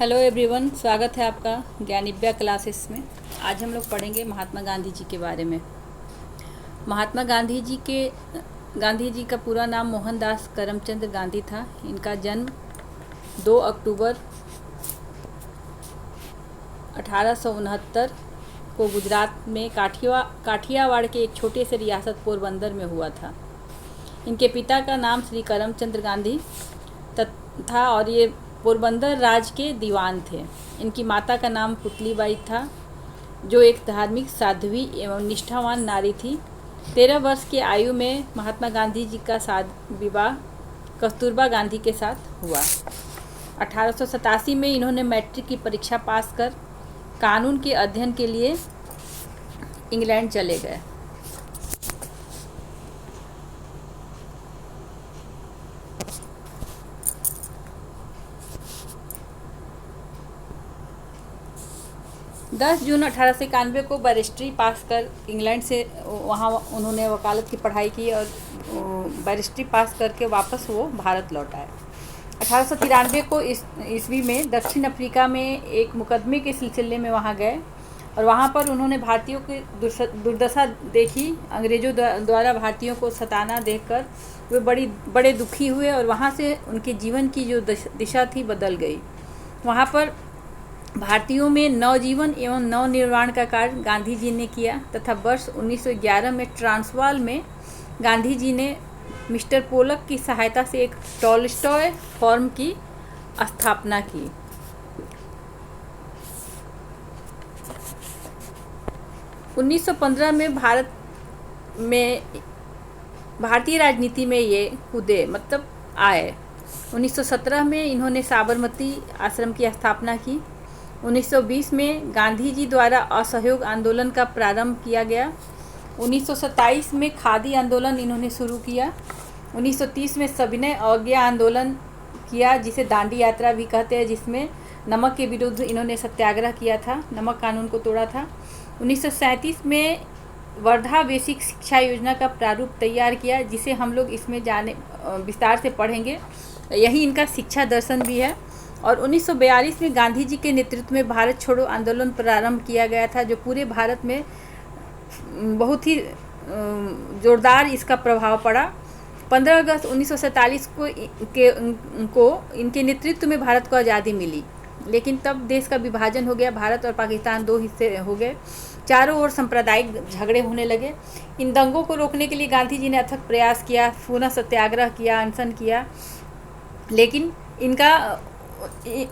Hello everyone, स्वागत है आपका ज्ञानिव्या क्लासेस में। आज हम लोग पढ़ेंगे महात्मा गांधी जी के बारे में। महात्मा गांधी जी का पूरा नाम मोहनदास करमचंद गांधी था। इनका जन्म 2 अक्टूबर 1869 को गुजरात में काठियावाड़ के एक छोटे से रियासत पोरबंदर में हुआ था। इनके पिता का नाम श्री करमचंद गांधी था और ये पोरबंदर राज के दीवान थे। इनकी माता का नाम पुतलीबाई था, जो एक धार्मिक साध्वी एवं निष्ठावान नारी थी। 13 वर्ष की आयु में महात्मा गांधी जी का विवाह कस्तूरबा गांधी के साथ हुआ। 1887 में इन्होंने मैट्रिक की परीक्षा पास कर कानून के अध्ययन के लिए इंग्लैंड चले गए। दस जून 1891 को बैरिस्ट्री पास कर इंग्लैंड से वहाँ उन्होंने वकालत की पढ़ाई की और बैरिस्ट्री पास करके वापस वो भारत लौट आए। 1893 को ईस्वी में दक्षिण अफ्रीका में एक मुकदमे के सिलसिले में वहाँ गए और वहाँ पर उन्होंने भारतीयों की दुर्दशा देखी। अंग्रेज़ों द्वारा भारतीयों को सताना देखकर वे बड़े दुखी हुए और वहाँ से उनके जीवन की जो दिशा थी बदल गई। वहाँ पर भारतीयों में नवजीवन एवं नवनिर्माण का कार्य गांधी जी ने किया तथा वर्ष 1911 में ट्रांसवाल में गांधी जी ने मिस्टर पोलक की सहायता से एक टॉलस्टॉय फर्म की स्थापना की। उन्नीस में भारतीय राजनीति में ये कूदे आए। 1917 में इन्होंने साबरमती आश्रम की स्थापना की। 1920 में गांधी जी द्वारा असहयोग आंदोलन का प्रारंभ किया गया। 1927 में खादी आंदोलन इन्होंने शुरू किया। 1930 में सविनय अवज्ञा आंदोलन किया, जिसे दांडी यात्रा भी कहते हैं, जिसमें नमक के विरुद्ध इन्होंने सत्याग्रह किया था, नमक कानून को तोड़ा था। 1937 में वर्धा बेसिक शिक्षा योजना का प्रारूप तैयार किया, जिसे हम लोग इसमें विस्तार से पढ़ेंगे। यही इनका शिक्षा दर्शन भी है। और 1942 में गांधी जी के नेतृत्व में भारत छोड़ो आंदोलन प्रारंभ किया गया था, जो पूरे भारत में बहुत ही ज़ोरदार इसका प्रभाव पड़ा। 15 अगस्त 1947 को इनके नेतृत्व में भारत को आज़ादी मिली, लेकिन तब देश का विभाजन हो गया। भारत और पाकिस्तान 2 हिस्से हो गए। चारों ओर सांप्रदायिक झगड़े होने लगे। इन दंगों को रोकने के लिए गांधी जी ने अथक प्रयास किया, पुनः सत्याग्रह किया, अनशन किया, लेकिन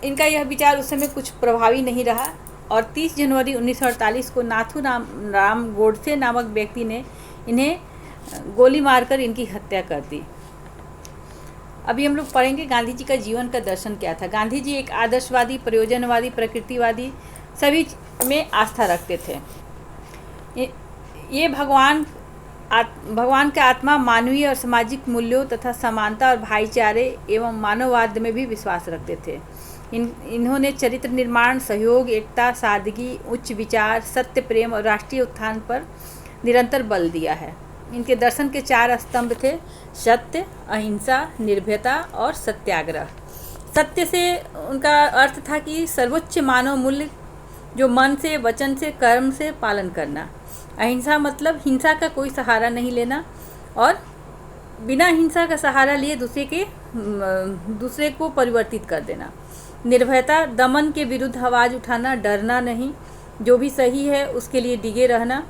इनका यह विचार उस समय कुछ प्रभावी नहीं रहा और 30 जनवरी 1948 को नाथूराम गोडसे नामक व्यक्ति ने इन्हें गोली मारकर इनकी हत्या कर दी। अभी हम लोग पढ़ेंगे गांधी जी का जीवन का दर्शन क्या था। गांधी जी एक आदर्शवादी, प्रयोजनवादी, प्रकृतिवादी सभी में आस्था रखते थे। ये भगवान का आत्मा, मानवीय और सामाजिक मूल्यों तथा समानता और भाईचारे एवं मानववाद में भी विश्वास रखते थे। इन्होंने चरित्र निर्माण, सहयोग, एकता, सादगी, उच्च विचार, सत्य, प्रेम और राष्ट्रीय उत्थान पर निरंतर बल दिया है। इनके दर्शन के 4 स्तंभ थे: सत्य, अहिंसा, निर्भयता और सत्याग्रह। सत्य से उनका अर्थ था कि सर्वोच्च मानव मूल्य जो मन से, वचन से, कर्म से पालन करना। अहिंसा मतलब हिंसा का कोई सहारा नहीं लेना और बिना हिंसा का सहारा लिए दूसरे को परिवर्तित कर देना। निर्भयता दमन के विरुद्ध आवाज़ उठाना, डरना नहीं, जो भी सही है उसके लिए डिगे रहना।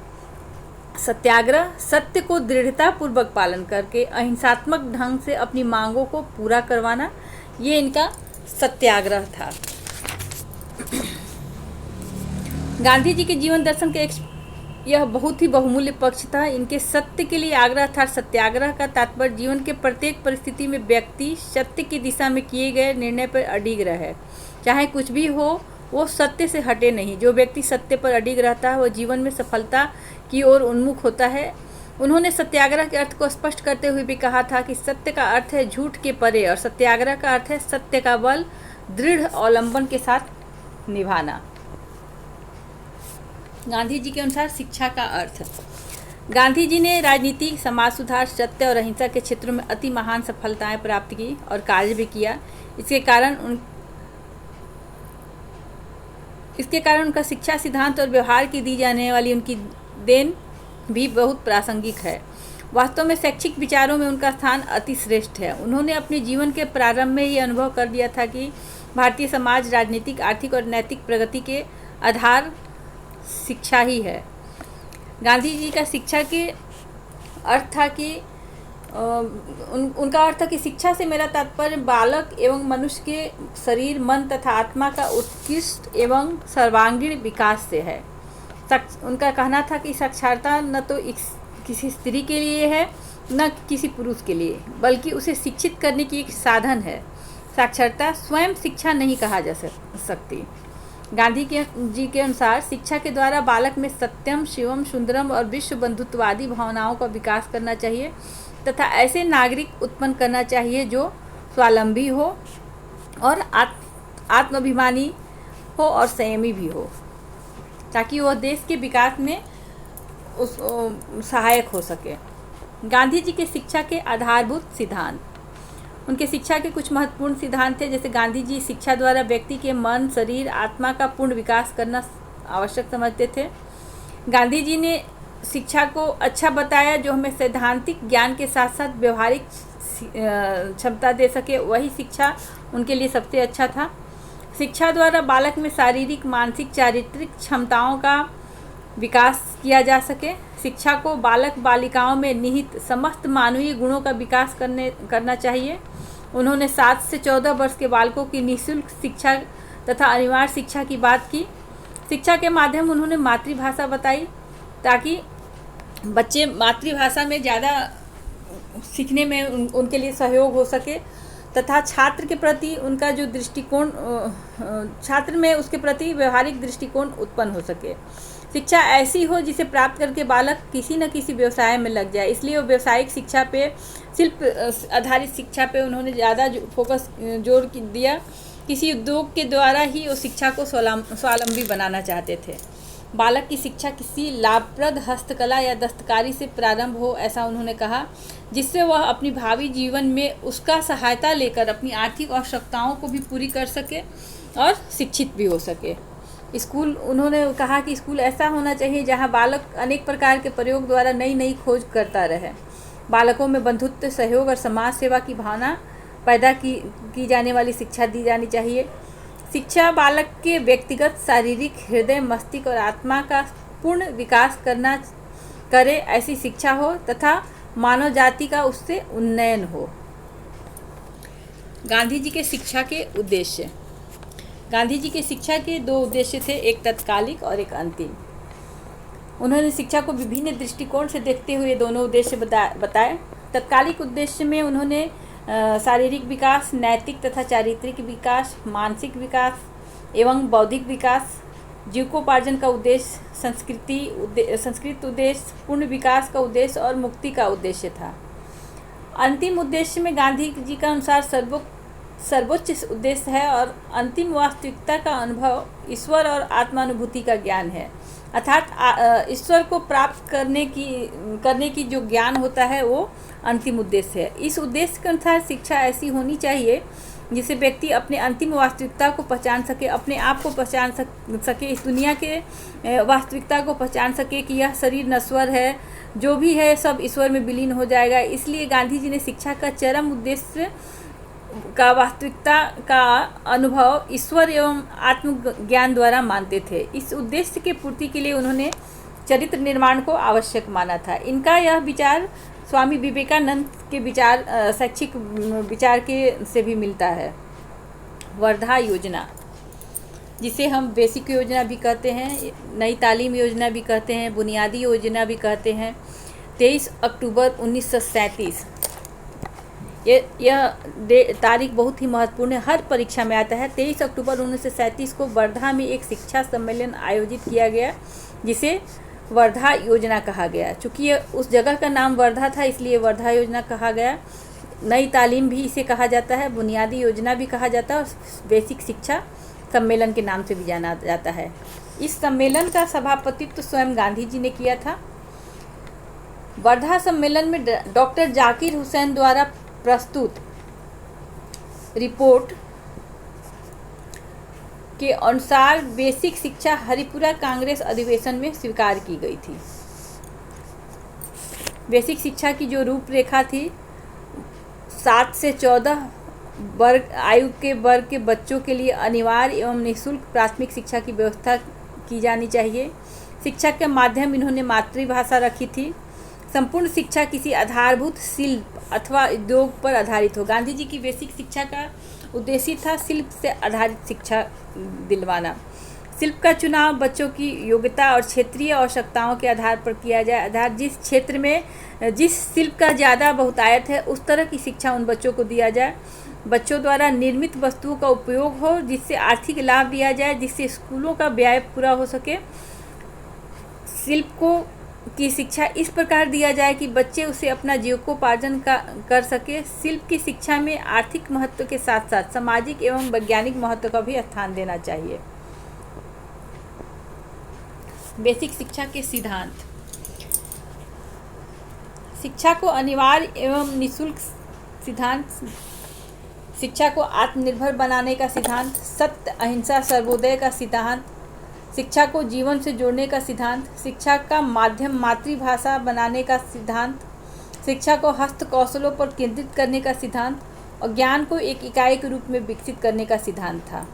सत्याग्रह सत्य को दृढ़तापूर्वक पालन करके अहिंसात्मक ढंग से अपनी मांगों को पूरा करवाना, ये इनका सत्याग्रह था। गांधी जी के जीवन दर्शन का यह बहुत ही बहुमूल्य पक्ष था। इनके सत्य के लिए आग्रह था। सत्याग्रह का तात्पर्य जीवन के प्रत्येक परिस्थिति में व्यक्ति सत्य की दिशा में किए गए निर्णय पर अडिग रहे, चाहे कुछ भी हो, वो सत्य से हटे नहीं। जो व्यक्ति सत्य पर अडिग रहता है वह जीवन में सफलता की ओर उन्मुख होता है। उन्होंने सत्याग्रह के अर्थ को स्पष्ट करते हुए भी कहा था कि सत्य का अर्थ है झूठ के परे और सत्याग्रह का अर्थ है सत्य का बल दृढ़ अवलंबन के साथ निभाना। गांधी जी के अनुसार शिक्षा का अर्थ। गांधी जी ने राजनीति, समाज सुधार, सत्य और अहिंसा के क्षेत्रों में अति महान सफलताएं प्राप्त की और कार्य भी किया। इसके कारण इसके कारण उनका शिक्षा सिद्धांत और व्यवहार की दी जाने वाली उनकी देन भी बहुत प्रासंगिक है। वास्तव में शैक्षिक विचारों में उनका स्थान अति श्रेष्ठ है। उन्होंने अपने जीवन के प्रारंभ में ये अनुभव कर लिया था कि भारतीय समाज, राजनीतिक, आर्थिक और नैतिक प्रगति के आधार शिक्षा ही है। गांधी जी का शिक्षा के अर्थ था कि उनका अर्थ था कि शिक्षा से मेरा तात्पर्य बालक एवं मनुष्य के शरीर, मन तथा आत्मा का उत्कृष्ट एवं सर्वांगीण विकास से है। उनका कहना था कि साक्षरता न तो किसी स्त्री के लिए है न किसी पुरुष के लिए, बल्कि उसे शिक्षित करने की एक साधन है। साक्षरता स्वयं शिक्षा नहीं कहा जा सकती। गांधी जी के अनुसार शिक्षा के द्वारा बालक में सत्यम, शिवम, सुंदरम और विश्व बंधुत्ववादी भावनाओं का विकास करना चाहिए तथा ऐसे नागरिक उत्पन्न करना चाहिए जो स्वावलंबी हो और आत्माभिमानी हो और संयमी भी हो, ताकि वह देश के विकास में सहायक हो सके। गांधी जी के शिक्षा के आधारभूत सिद्धांत। उनके शिक्षा के कुछ महत्वपूर्ण सिद्धांत थे, जैसे गांधी जी शिक्षा द्वारा व्यक्ति के मन, शरीर, आत्मा का पूर्ण विकास करना आवश्यक समझते थे। गांधी जी ने शिक्षा को अच्छा बताया जो हमें सैद्धांतिक ज्ञान के साथ साथ व्यवहारिक क्षमता दे सके, वही शिक्षा उनके लिए सबसे अच्छा था। शिक्षा द्वारा बालक में शारीरिक, मानसिक, चारित्रिक क्षमताओं का विकास किया जा सके। शिक्षा को बालक बालिकाओं में निहित समस्त मानवीय गुणों का विकास करना चाहिए। उन्होंने 7 से 14 वर्ष के बालकों की निःशुल्क शिक्षा तथा अनिवार्य शिक्षा की बात की। शिक्षा के माध्यम उन्होंने मातृभाषा बताई ताकि बच्चे मातृभाषा में ज़्यादा सीखने में उनके लिए सहयोग हो सके तथा छात्र के प्रति उनका जो दृष्टिकोण, छात्र में उसके प्रति व्यवहारिक दृष्टिकोण उत्पन्न हो सके। शिक्षा ऐसी हो जिसे प्राप्त करके बालक किसी न किसी व्यवसाय में लग जाए, इसलिए वो व्यावसायिक शिक्षा पे, शिल्प आधारित शिक्षा पे उन्होंने ज़्यादा जोर दिया। किसी उद्योग के द्वारा ही वो शिक्षा को स्वावलंबी बनाना चाहते थे। बालक की शिक्षा किसी लाभप्रद हस्तकला या दस्तकारी से प्रारंभ हो, ऐसा उन्होंने कहा, जिससे वह अपनी भावी जीवन में उसका सहायता लेकर अपनी आर्थिक आवश्यकताओं को भी पूरी कर सके और शिक्षित भी हो सके। स्कूल, उन्होंने कहा कि स्कूल ऐसा होना चाहिए जहां बालक अनेक प्रकार के प्रयोग द्वारा नई नई खोज करता रहे। बालकों में बंधुत्व, सहयोग और समाज सेवा की भावना पैदा की जाने वाली शिक्षा दी जानी चाहिए। शिक्षा बालक के व्यक्तिगत, शारीरिक, हृदय, मस्तिष्क और आत्मा का पूर्ण विकास करे, ऐसी शिक्षा हो तथा मानव जाति का उससे उन्नयन हो। गांधी जी के शिक्षा के उद्देश्य। गांधी जी के शिक्षा के 2 उद्देश्य थे, एक तत्कालिक और एक अंतिम। उन्होंने शिक्षा को विभिन्न दृष्टिकोण से देखते हुए दोनों उद्देश्य बताए। तत्कालिक उद्देश्य में उन्होंने शारीरिक विकास, नैतिक तथा चारित्रिक विकास, मानसिक विकास एवं बौद्धिक विकास, जीविकोपार्जन का उद्देश्य, संस्कृत उद्देश्य, पूर्ण विकास का उद्देश्य और मुक्ति का उद्देश्य था। अंतिम उद्देश्य में गांधी जी का अनुसार सर्वोच्च उद्देश्य है और अंतिम वास्तविकता का अनुभव, ईश्वर और आत्मानुभूति का ज्ञान है। अर्थात ईश्वर को प्राप्त करने की जो ज्ञान होता है वो अंतिम उद्देश्य है। इस उद्देश्य के अनुसार शिक्षा ऐसी होनी चाहिए जिससे व्यक्ति अपने अंतिम वास्तविकता को पहचान सके, अपने आप को पहचान सके, इस दुनिया के वास्तविकता को पहचान सके कि यह शरीर नश्वर है, जो भी है सब ईश्वर में विलीन हो जाएगा। इसलिए गांधी जी ने शिक्षा का चरम उद्देश्य का वास्तविकता का अनुभव ईश्वर एवं आत्मज्ञान द्वारा मानते थे। इस उद्देश्य के पूर्ति के लिए उन्होंने चरित्र निर्माण को आवश्यक माना था। इनका यह विचार स्वामी विवेकानंद के शैक्षिक विचार के से भी मिलता है। वर्धा योजना, जिसे हम बेसिक योजना भी कहते हैं, नई तालीम योजना भी कहते हैं, बुनियादी योजना भी कहते हैं। 23 अक्टूबर 1937, यह तारीख बहुत ही महत्वपूर्ण है, हर परीक्षा में आता है। 23 अक्टूबर 1937 को वर्धा में एक शिक्षा सम्मेलन आयोजित किया गया जिसे वर्धा योजना कहा गया। चूँकि उस जगह का नाम वर्धा था इसलिए वर्धा योजना कहा गया। नई तालीम भी इसे कहा जाता है, बुनियादी योजना भी कहा जाता है और बेसिक शिक्षा सम्मेलन के नाम से भी जाना जाता है। इस सम्मेलन का सभापतित्व स्वयं गांधी जी ने किया था। वर्धा सम्मेलन में डॉक्टर जाकिर हुसैन द्वारा प्रस्तुत रिपोर्ट के अनुसार बेसिक शिक्षा हरिपुरा कांग्रेस अधिवेशन में स्वीकार की गई थी। बेसिक शिक्षा की जो रूपरेखा थी, 7 से 14 आयु के वर्ग के बच्चों के लिए अनिवार्य एवं निःशुल्क प्राथमिक शिक्षा की व्यवस्था की जानी चाहिए। शिक्षा के माध्यम इन्होंने मातृभाषा रखी थी। संपूर्ण शिक्षा किसी आधारभूत शिल्प अथवा उद्योग पर आधारित हो। गांधी जी की बेसिक शिक्षा का उद्देश्य था शिल्प से आधारित शिक्षा दिलवाना। शिल्प का चुनाव बच्चों की योग्यता और क्षेत्रीय आवश्यकताओं के आधार पर किया जाए। जिस क्षेत्र में जिस शिल्प का ज़्यादा बहुतायत है उस तरह की शिक्षा उन बच्चों को दिया जाए। बच्चों द्वारा निर्मित वस्तुओं का उपयोग हो जिससे आर्थिक लाभ लिया जाए, जिससे स्कूलों का व्यय पूरा हो सके। शिल्प की शिक्षा इस प्रकार दिया जाए कि बच्चे उसे अपना जीविकोपार्जन कर सके। शिल्प की शिक्षा में आर्थिक महत्व के साथ साथ सामाजिक एवं वैज्ञानिक महत्व का भी स्थान देना चाहिए। बेसिक शिक्षा के सिद्धांत। शिक्षा को अनिवार्य एवं निःशुल्क सिद्धांत, शिक्षा को आत्मनिर्भर बनाने का सिद्धांत, सत्य अहिंसा सर्वोदय का सिद्धांत, शिक्षा को जीवन से जोड़ने का सिद्धांत, शिक्षा का माध्यम मातृभाषा बनाने का सिद्धांत, शिक्षा को हस्त कौशलों पर केंद्रित करने का सिद्धांत और ज्ञान को एक इकाई के रूप में विकसित करने का सिद्धांत था।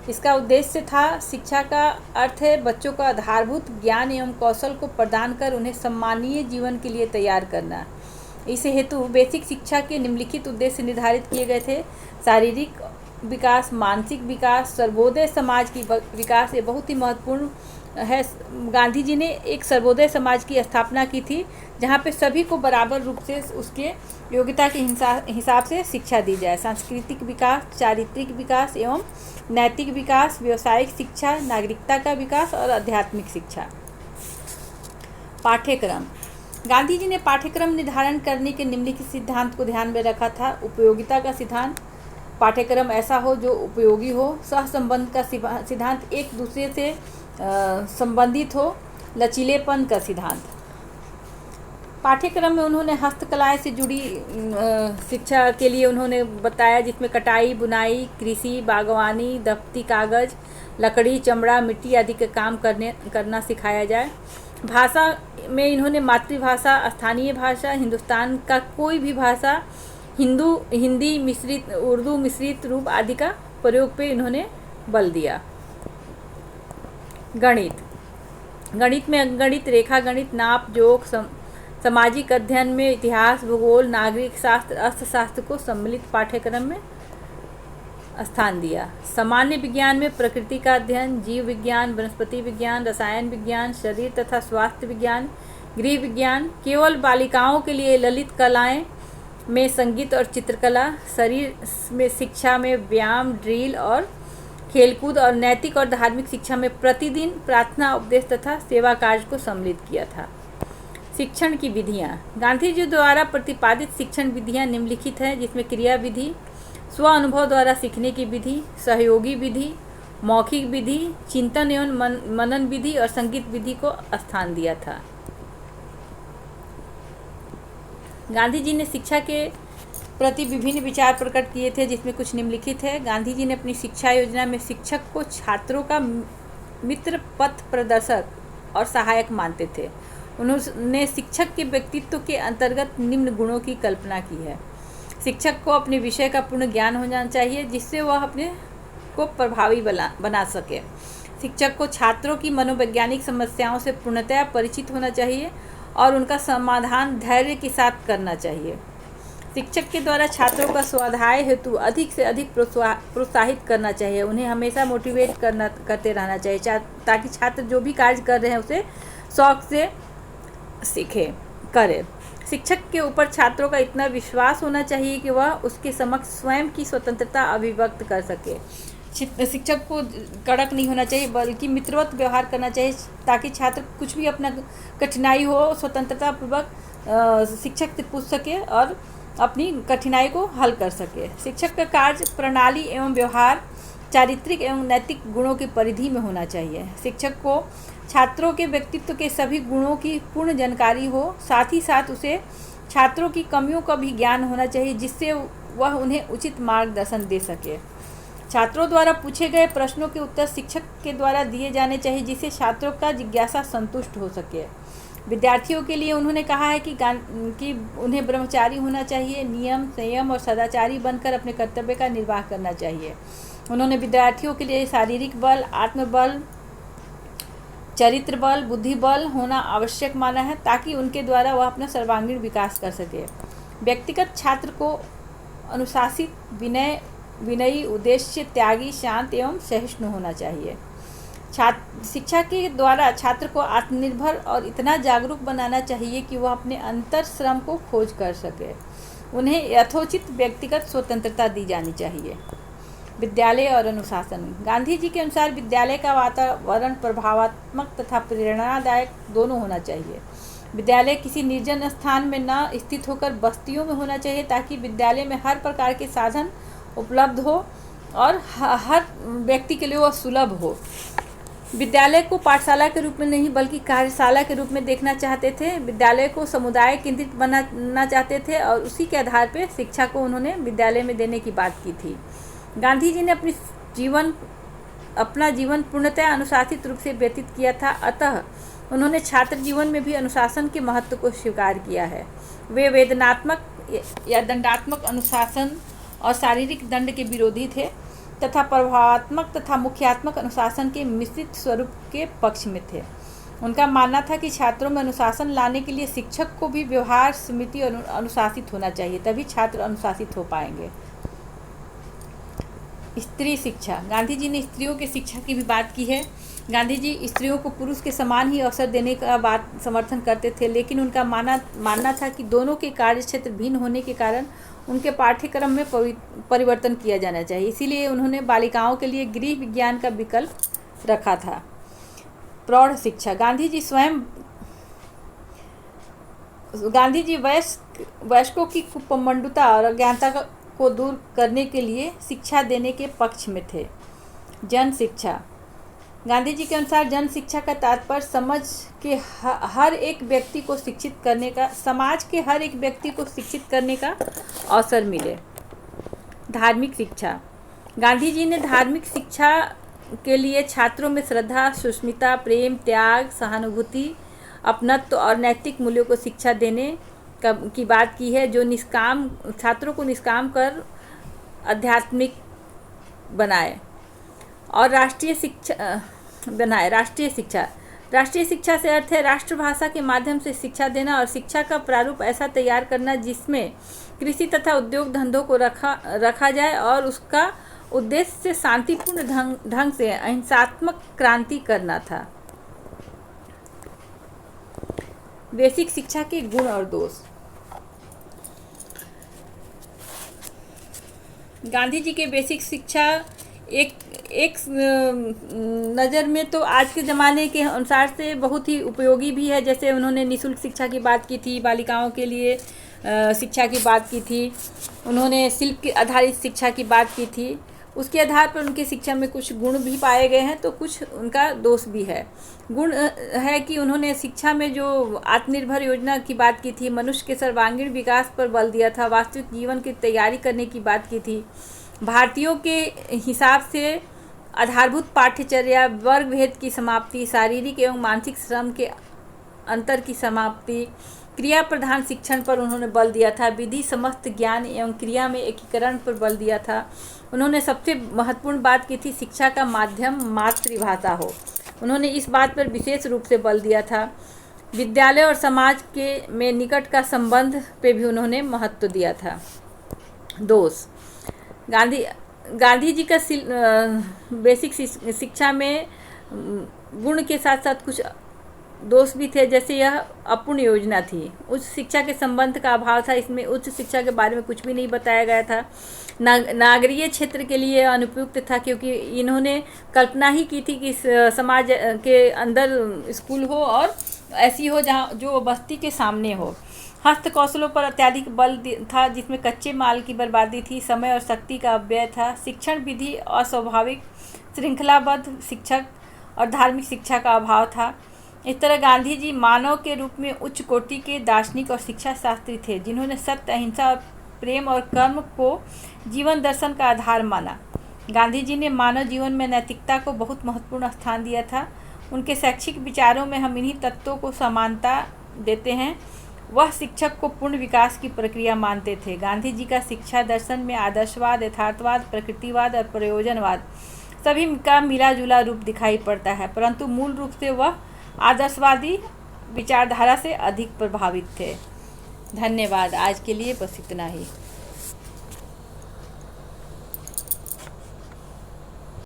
इसका उद्देश्य था, शिक्षा का अर्थ है बच्चों को आधारभूत ज्ञान एवं कौशल को प्रदान कर उन्हें सम्मानीय जीवन के लिए तैयार करना। इस हेतु बेसिक शिक्षा के निम्नलिखित उद्देश्य निर्धारित किए गए थे। शारीरिक विकास, मानसिक विकास, सर्वोदय समाज की विकास, ये बहुत ही महत्वपूर्ण है। गांधी जी ने एक सर्वोदय समाज की स्थापना की थी जहाँ पे सभी को बराबर रूप से उसके योग्यता के हिसाब से शिक्षा दी जाए। सांस्कृतिक विकास, चारित्रिक विकास एवं नैतिक विकास, व्यावसायिक शिक्षा, नागरिकता का विकास और आध्यात्मिक शिक्षा। पाठ्यक्रम। गांधी जी ने पाठ्यक्रम निर्धारण करने के निम्नलिखित सिद्धांत को ध्यान में रखा था। उपयोगिता का सिद्धांत, पाठ्यक्रम ऐसा हो जो उपयोगी हो। सहसंबंध का सिद्धांत, एक दूसरे से संबंधित हो। लचीलेपन का सिद्धांत। पाठ्यक्रम में उन्होंने हस्तकलाएं से जुड़ी शिक्षा के लिए उन्होंने बताया, जिसमें कटाई, बुनाई, कृषि, बागवानी, दफ्ती कागज, लकड़ी, चमड़ा, मिट्टी आदि के काम करना सिखाया जाए। भाषा में इन्होंने मातृभाषा, स्थानीय भाषा, हिंदुस्तान का कोई भी भाषा, हिंदी मिश्रित, उर्दू मिश्रित रूप आदि का प्रयोग पे इन्होंने बल दिया। गणित। गणित में अंकगणित, रेखा गणित, नाप जोख, सामाजिक अध्ययन में इतिहास, भूगोल, नागरिक शास्त्र, अर्थशास्त्र को सम्मिलित पाठ्यक्रम में स्थान दिया। सामान्य विज्ञान में प्रकृति का अध्ययन, जीव विज्ञान, वनस्पति विज्ञान, रसायन विज्ञान, शरीर तथा स्वास्थ्य विज्ञान, गृह विज्ञान। केवल बालिकाओं के लिए ललित कलाएं में संगीत और चित्रकला, शरीर में शिक्षा में व्यायाम, ड्रिल और खेलकूद और नैतिक और धार्मिक शिक्षा में प्रतिदिन प्रार्थना, उपदेश तथा सेवा कार्य को सम्मिलित किया था। शिक्षण की विधियाँ। गांधी जी द्वारा प्रतिपादित शिक्षण विधियाँ निम्नलिखित हैं, जिसमें क्रिया विधि, स्व अनुभव द्वारा सीखने की विधि, सहयोगी विधि, मौखिक विधि, चिंतन एवं मनन विधि और संगीत विधि को स्थान दिया था। गांधी जी ने शिक्षा के प्रति विभिन्न विचार प्रकट किए थे, जिसमें कुछ निम्नलिखित है। गांधी जी ने अपनी शिक्षा योजना में शिक्षक को छात्रों का मित्र, पथ प्रदर्शक और सहायक मानते थे। उन्होंने शिक्षक के व्यक्तित्व के अंतर्गत निम्न गुणों की कल्पना की है। शिक्षक को अपने विषय का पूर्ण ज्ञान होना चाहिए, जिससे वह अपने को प्रभावी बना सके। शिक्षक को छात्रों की मनोवैज्ञानिक समस्याओं से पूर्णतया परिचित होना चाहिए और उनका समाधान धैर्य के साथ करना चाहिए। शिक्षक के द्वारा छात्रों का स्वाध्याय हेतु अधिक से अधिक प्रोत्साहित करना चाहिए। उन्हें हमेशा मोटिवेट करते रहना चाहिए, ताकि छात्र जो भी कार्य कर रहे हैं उसे शौक से करे। शिक्षक के ऊपर छात्रों का इतना विश्वास होना चाहिए कि वह उसके समक्ष स्वयं की स्वतंत्रता अभिव्यक्त कर सके। शिक्षक को कड़क नहीं होना चाहिए, बल्कि मित्रवत व्यवहार करना चाहिए, ताकि छात्र कुछ भी अपना कठिनाई हो स्वतंत्रता पूर्वक शिक्षक से पूछ सके और अपनी कठिनाई को हल कर सके। शिक्षक का कार्य प्रणाली एवं व्यवहार चारित्रिक एवं नैतिक गुणों की परिधि में होना चाहिए। शिक्षक को छात्रों के व्यक्तित्व के सभी गुणों की पूर्ण जानकारी हो, साथ ही साथ उसे छात्रों की कमियों का भी ज्ञान होना चाहिए, जिससे वह उन्हें उचित मार्गदर्शन दे सके। छात्रों द्वारा पूछे गए प्रश्नों के उत्तर शिक्षक के द्वारा दिए जाने चाहिए, जिससे छात्रों का जिज्ञासा संतुष्ट हो सके। विद्यार्थियों के लिए उन्होंने कहा है कि उन्हें ब्रह्मचारी होना चाहिए, नियम, संयम और सदाचारी बनकर अपने कर्तव्य का निर्वाह करना चाहिए। उन्होंने विद्यार्थियों के लिए शारीरिक बल, आत्मबल, चरित्र बल, बुद्धि बल होना आवश्यक माना है, ताकि उनके द्वारा वह अपना सर्वांगीण विकास कर सके। व्यक्तिगत छात्र को अनुशासित, विनयी, उद्देश्य त्यागी, शांत एवं सहिष्णु होना चाहिए। शिक्षा के द्वारा छात्र को आत्मनिर्भर और इतना जागरूक बनाना चाहिए कि वह अपने अंतर श्रम को खोज कर सके। उन्हें यथोचित व्यक्तिगत स्वतंत्रता दी जानी चाहिए। विद्यालय और अनुशासन। गांधी जी के अनुसार विद्यालय का वातावरण प्रभावात्मक तथा प्रेरणादायक दोनों होना चाहिए। विद्यालय किसी निर्जन स्थान में न स्थित होकर बस्तियों में होना चाहिए, ताकि विद्यालय में हर प्रकार के साधन उपलब्ध हो और हर व्यक्ति के लिए वह सुलभ हो। विद्यालय को पाठशाला के रूप में नहीं बल्कि कार्यशाला के रूप में देखना चाहते थे। विद्यालय को समुदाय केंद्रित बनाना चाहते थे और उसी के आधार पर शिक्षा को उन्होंने विद्यालय में देने की बात की थी। गांधी जी ने अपना जीवन पूर्णतः अनुशासित रूप से व्यतीत किया था, अतः उन्होंने छात्र जीवन में भी अनुशासन के महत्व को स्वीकार किया है। वे वेदनात्मक या दंडात्मक अनुशासन और शारीरिक दंड के विरोधी थे तथा प्रभावात्मक तथा मुख्यात्मक अनुशासन के मिश्रित स्वरूप के पक्ष में थे। उनका मानना था कि छात्रों में अनुशासन लाने के लिए शिक्षक को भी व्यवहार, स्मृति और अनुशासित होना चाहिए, तभी छात्र अनुशासित हो पाएंगे। स्त्री शिक्षा। गांधी जी ने स्त्रियों के शिक्षा की भी बात की है। गांधी जी स्त्रियों को पुरुष के समान ही अवसर देने का बात समर्थन करते थे, लेकिन उनका मानना था कि दोनों के कार्य क्षेत्र भिन्न होने के कारण उनके पाठ्यक्रम में परिवर्तन किया जाना चाहिए। इसीलिए उन्होंने बालिकाओं के लिए गृह विज्ञान का विकल्प रखा था। प्रौढ़ शिक्षा। गांधी जी वयस्कों की कुपमंडुता और अज्ञानता को दूर करने के लिए शिक्षा देने के पक्ष में थे। जन शिक्षा। गांधी जी के अनुसार जन शिक्षा का तात्पर्य समाज के हर एक व्यक्ति को शिक्षित करने का अवसर मिले। धार्मिक शिक्षा। गांधी जी ने धार्मिक शिक्षा के लिए छात्रों में श्रद्धा, सुष्मिता, प्रेम, त्याग, सहानुभूति, अपनत्व और नैतिक मूल्यों को शिक्षा देने की बात की है, जो छात्रों को निष्काम कर आध्यात्मिक बनाए और राष्ट्रीय शिक्षा से अर्थ है राष्ट्रभाषा के माध्यम से शिक्षा देना और शिक्षा का प्रारूप ऐसा तैयार करना जिसमें कृषि तथा उद्योग धंधों को रखा जाए और उसका उद्देश्य शांतिपूर्ण ढंग से अहिंसात्मक क्रांति करना था। बेसिक शिक्षा के गुण और दोष। गांधी जी के बेसिक शिक्षा एक नज़र में तो आज के ज़माने के अनुसार से बहुत ही उपयोगी भी है। जैसे उन्होंने निःशुल्क शिक्षा की बात की थी, बालिकाओं के लिए शिक्षा की बात की थी, उन्होंने शिल्प आधारित शिक्षा की बात की थी। उसके आधार पर उनकी शिक्षा में कुछ गुण भी पाए गए हैं तो कुछ उनका दोष भी है। गुण है कि उन्होंने शिक्षा में जो आत्मनिर्भर योजना की बात की थी, मनुष्य के सर्वांगीण विकास पर बल दिया था, वास्तविक जीवन की तैयारी करने की बात की थी, भारतीयों के हिसाब से आधारभूत पाठ्यचर्या, वर्ग भेद की समाप्ति, शारीरिक एवं मानसिक श्रम के अंतर की समाप्ति, क्रिया प्रधान शिक्षण पर उन्होंने बल दिया था, विधि समस्त ज्ञान एवं क्रिया में एकीकरण पर बल दिया था। उन्होंने सबसे महत्वपूर्ण बात की थी शिक्षा का माध्यम मातृभाषा हो। उन्होंने इस बात पर विशेष रूप से बल दिया था। विद्यालय और समाज में निकट का संबंध पे भी उन्होंने महत्व दिया था। दोष। गांधी जी का बेसिक शिक्षा में गुण के साथ साथ कुछ दोष भी थे। जैसे यह अपूर्ण योजना थी, उच्च शिक्षा के संबंध का अभाव था, इसमें उच्च शिक्षा के बारे में कुछ भी नहीं बताया गया था। नागरीय क्षेत्र के लिए अनुपयुक्त था, क्योंकि इन्होंने कल्पना ही की थी कि समाज के अंदर स्कूल हो और ऐसी हो जहाँ जो बस्ती के सामने हो। हस्त कौशलों पर अत्यधिक बल था, जिसमें कच्चे माल की बर्बादी थी, समय और शक्ति का अपव्यय था। शिक्षण विधि अस्वाभाविक, श्रृंखलाबद्ध शिक्षक और धार्मिक शिक्षा का अभाव था। इस तरह गांधी जी मानव के रूप में उच्च कोटि के दार्शनिक और शिक्षा शास्त्री थे, जिन्होंने सत्य, अहिंसा और प्रेम और कर्म को जीवन दर्शन का आधार माना। गांधी जी ने मानव जीवन में नैतिकता को बहुत महत्वपूर्ण स्थान दिया था। उनके शैक्षिक विचारों में हम इन्हीं तत्वों को समानता देते हैं। वह शिक्षक को पूर्ण विकास की प्रक्रिया मानते थे। गांधी जी का शिक्षा दर्शन में आदर्शवाद, यथार्थवाद, प्रकृतिवाद और प्रयोजनवाद सभी का मिला जुला रूप दिखाई पड़ता है, परंतु मूल रूप से वह आदर्शवादी विचारधारा से अधिक प्रभावित थे। धन्यवाद। आज के लिए बस इतना ही।